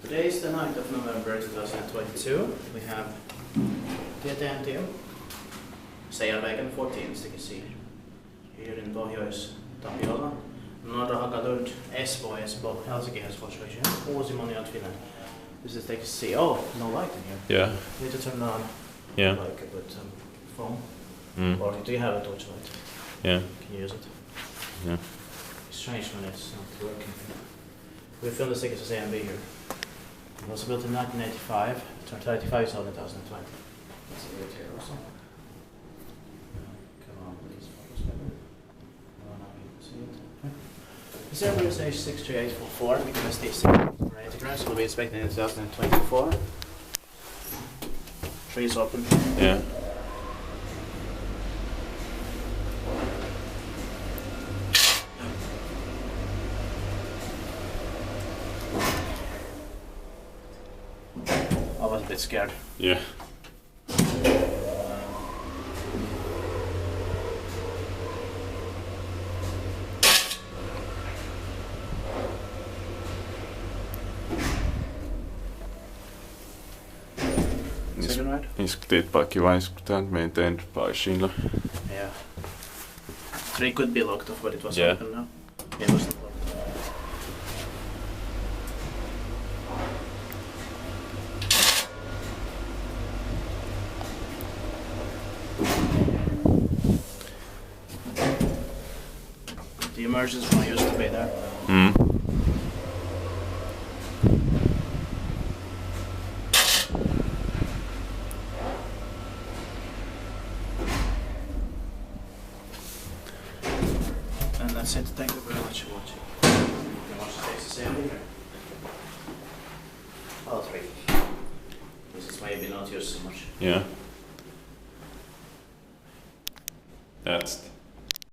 Today is the 9th of November 2022. We have Tietäjäntie, Seijärvägen 14, as you can see. Here in Pohjois-Tapiola. Norra Hakalund, Espoo, Helsinki has fluctuation. Uusi-Modernized Finland. This is, they can see, oh, no light in here. Yeah. You need to turn on, like with phone. Or do you have a torch light? Yeah. Can you use it? Yeah. It's strange when it's not working. We filmed the tickets for A and B here. It was built in 1985, turned 35 sold in 2020. That's a bit here also. Come on, please focus better. Oh, now you can see it. The server is H63844, we can stay 80 grams, we'll be expecting in 2024. Trees open. Yeah. I was a bit scared. Yeah. Second ride? Diskutiert bara kiva diskutera med inte en bara skillnad. Yeah. Tree could be locked off, but it was Yeah. open now. It was not locked. The emergency one used to be there. And that's it. Thank you very much for watching. You can watch the takes the same here. All three. This is maybe not used so much. Yeah. That's